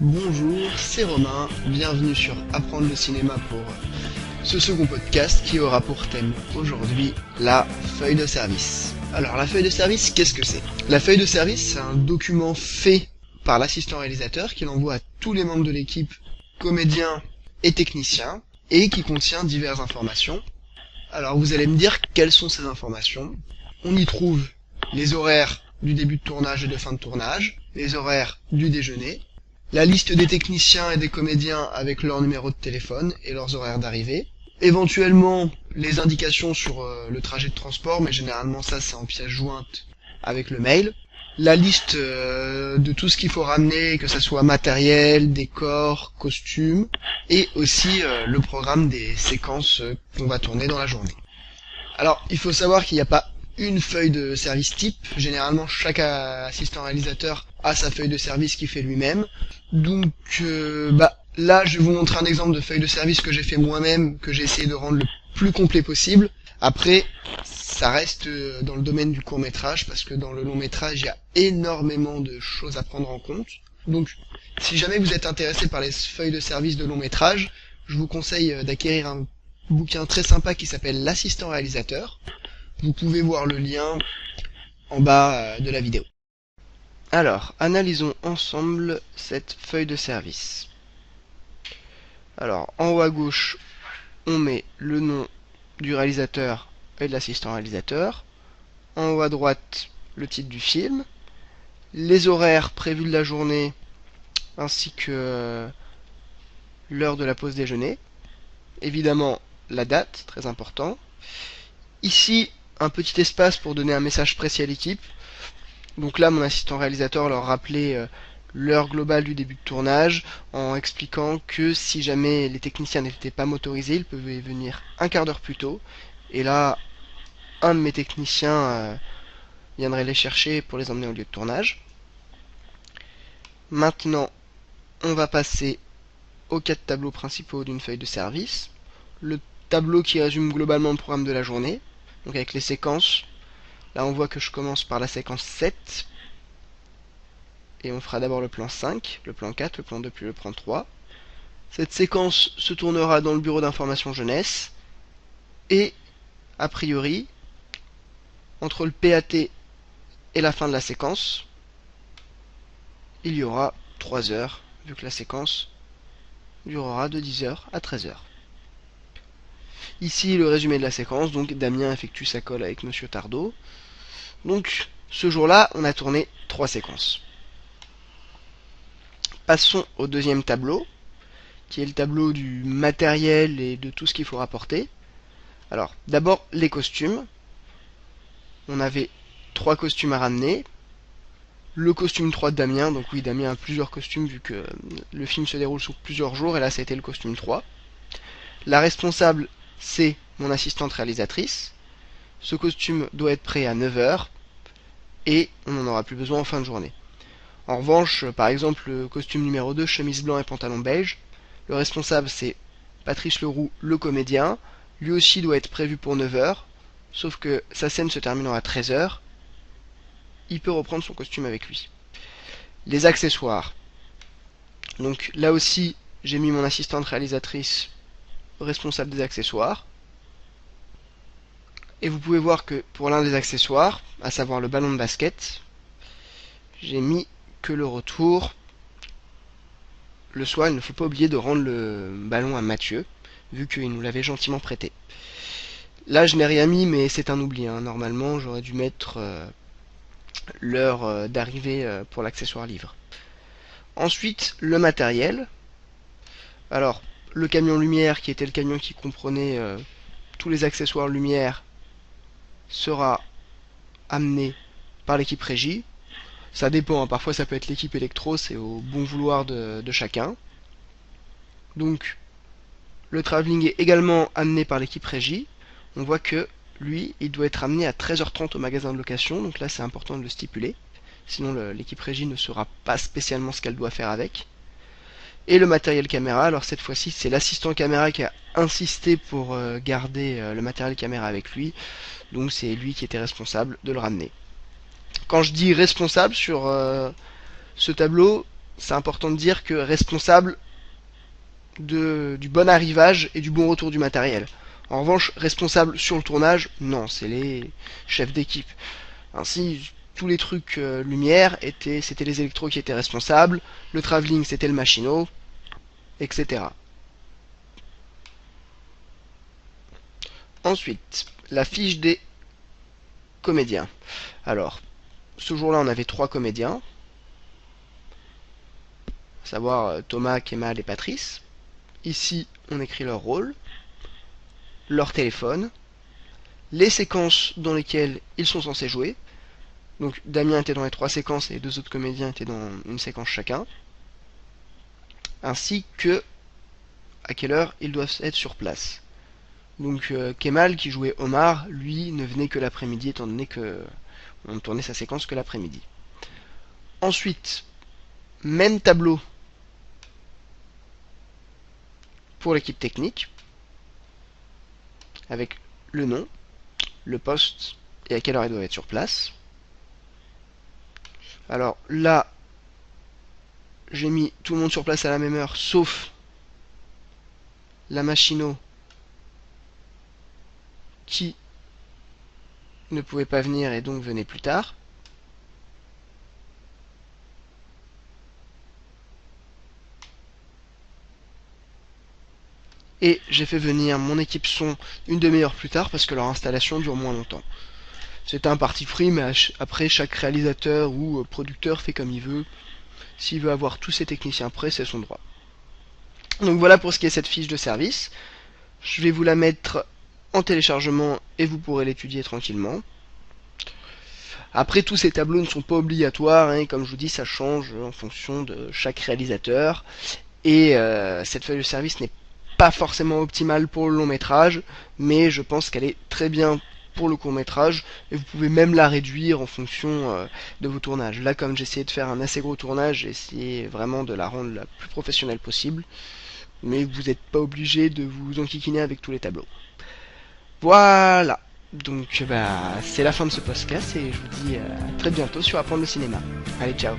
Bonjour, c'est Romain, bienvenue sur Apprendre le cinéma pour ce second podcast qui aura pour thème aujourd'hui la feuille de service. Alors la feuille de service, qu'est-ce que c'est? La feuille de service, c'est un document fait par l'assistant réalisateur qu'il envoie à tous les membres de l'équipe, comédiens et techniciens, et qui contient diverses informations. Alors vous allez me dire quelles sont ces informations. On y trouve les horaires du début de tournage et de fin de tournage, les horaires du déjeuner, la liste des techniciens et des comédiens avec leur numéro de téléphone et leurs horaires d'arrivée, éventuellement les indications sur le trajet de transport, mais généralement ça c'est en pièce jointe avec le mail, la liste de tout ce qu'il faut ramener, que ce soit matériel, décor, costumes, et aussi le programme des séquences qu'on va tourner dans la journée. Alors, il faut savoir qu'il n'y a pas une feuille de service type. Généralement, chaque assistant réalisateur a sa feuille de service qu'il fait lui-même. Donc, là, je vais vous montrer un exemple de feuille de service que j'ai fait moi-même, que j'ai essayé de rendre le plus complet possible. Après, ça reste dans le domaine du court-métrage, parce que dans le long-métrage, il y a énormément de choses à prendre en compte. Donc, si jamais vous êtes intéressé par les feuilles de service de long-métrage, je vous conseille d'acquérir un bouquin très sympa qui s'appelle L'assistant réalisateur. Vous pouvez voir le lien en bas de la vidéo. Alors, analysons ensemble cette feuille de service. Alors, en haut à gauche, on met le nom du réalisateur et de l'assistant réalisateur. En haut à droite, le titre du film, les horaires prévus de la journée, ainsi que l'heure de la pause déjeuner. Évidemment, la date, très important. Ici, un petit espace pour donner un message précis à l'équipe. Donc là, mon assistant réalisateur leur rappelait l'heure globale du début de tournage en expliquant que si jamais les techniciens n'étaient pas motorisés, ils pouvaient venir un quart d'heure plus tôt. Et là, un de mes techniciens viendrait les chercher pour les emmener au lieu de tournage. Maintenant, on va passer aux 4 tableaux principaux d'une feuille de service. Le tableau qui résume globalement le programme de la journée, donc avec les séquences. Là on voit que je commence par la séquence 7, et on fera d'abord le plan 5, le plan 4, le plan 2 puis le plan 3. Cette séquence se tournera dans le bureau d'information jeunesse, et a priori, entre le PAT et la fin de la séquence, il y aura 3 heures, vu que la séquence durera de 10h à 13h. Ici le résumé de la séquence, donc Damien effectue sa colle avec Monsieur Tardot. Donc ce jour-là, on a tourné 3 séquences. Passons au deuxième tableau, qui est le tableau du matériel et de tout ce qu'il faut rapporter. Alors, d'abord les costumes. On avait 3 costumes à ramener. Le costume 3 de Damien, donc oui, Damien a plusieurs costumes vu que le film se déroule sur plusieurs jours, et là ça a été le costume 3. La responsable, c'est mon assistante réalisatrice. Ce costume doit être prêt à 9h, et on n'en aura plus besoin en fin de journée. En revanche, par exemple, le costume numéro 2, chemise blanc et pantalon beige, le responsable c'est Patrice Leroux, le comédien. Lui aussi doit être prévu pour 9h, sauf que sa scène se terminant à 13h, il peut reprendre son costume avec lui. Les accessoires. Donc là aussi, j'ai mis mon assistante réalisatrice responsable des accessoires. Et vous pouvez voir que pour l'un des accessoires, à savoir le ballon de basket, j'ai mis que le retour. Le soir, il ne faut pas oublier de rendre le ballon à Mathieu, vu qu'il nous l'avait gentiment prêté. Là, je n'ai rien mis, mais c'est un oubli. Normalement, j'aurais dû mettre l'heure d'arrivée pour l'accessoire livre. Ensuite, le matériel. Alors, le camion lumière, qui était le camion qui comprenait tous les accessoires lumière, sera amené par l'équipe régie. Ça dépend, parfois ça peut être l'équipe électro, c'est au bon vouloir de chacun. Donc, le travelling est également amené par l'équipe régie. On voit que lui, il doit être amené à 13h30 au magasin de location, donc là c'est important de le stipuler. Sinon l'équipe régie ne saura pas spécialement ce qu'elle doit faire avec. Et le matériel caméra, alors cette fois-ci c'est l'assistant caméra qui a insisté pour garder le matériel caméra avec lui, donc c'est lui qui était responsable de le ramener. Quand je dis responsable sur ce tableau, c'est important de dire que responsable du bon arrivage et du bon retour du matériel. En revanche, responsable sur le tournage, non, c'est les chefs d'équipe. Ainsi, tous les trucs lumière, c'était les électros qui étaient responsables, le travelling c'était le machinot, etc. Ensuite, la fiche des comédiens. Alors, ce jour-là, on avait 3 comédiens, à savoir Thomas, Kemal et Patrice. Ici, on écrit leur rôle, leur téléphone, les séquences dans lesquelles ils sont censés jouer. Donc Damien était dans les 3 séquences et les 2 autres comédiens étaient dans une séquence chacun. Ainsi que à quelle heure ils doivent être sur place. Donc Kemal qui jouait Omar, lui ne venait que l'après-midi étant donné que on tournait sa séquence que l'après-midi. Ensuite, même tableau pour l'équipe technique, avec le nom, le poste et à quelle heure ils doivent être sur place. Alors là, j'ai mis tout le monde sur place à la même heure, sauf la machino qui ne pouvait pas venir et donc venait plus tard. Et j'ai fait venir mon équipe son une demi-heure plus tard parce que leur installation dure moins longtemps. C'était un parti pris, mais après chaque réalisateur ou producteur fait comme il veut. S'il veut avoir tous ses techniciens prêts, c'est son droit. Donc voilà pour ce qui est cette fiche de service. Je vais vous la mettre en téléchargement et vous pourrez l'étudier tranquillement. Après, tous ces tableaux ne sont pas obligatoires, hein, comme je vous dis, ça change en fonction de chaque réalisateur. Et cette feuille de service n'est pas forcément optimale pour le long métrage, mais je pense qu'elle est très bien pour le court métrage, et vous pouvez même la réduire en fonction de vos tournages. Là, comme j'ai essayé de faire un assez gros tournage, j'ai essayé vraiment de la rendre la plus professionnelle possible, mais vous n'êtes pas obligé de vous enquiquiner avec tous les tableaux. Voilà, donc bah, c'est la fin de ce podcast, et je vous dis à très bientôt sur Apprendre le cinéma. Allez, ciao.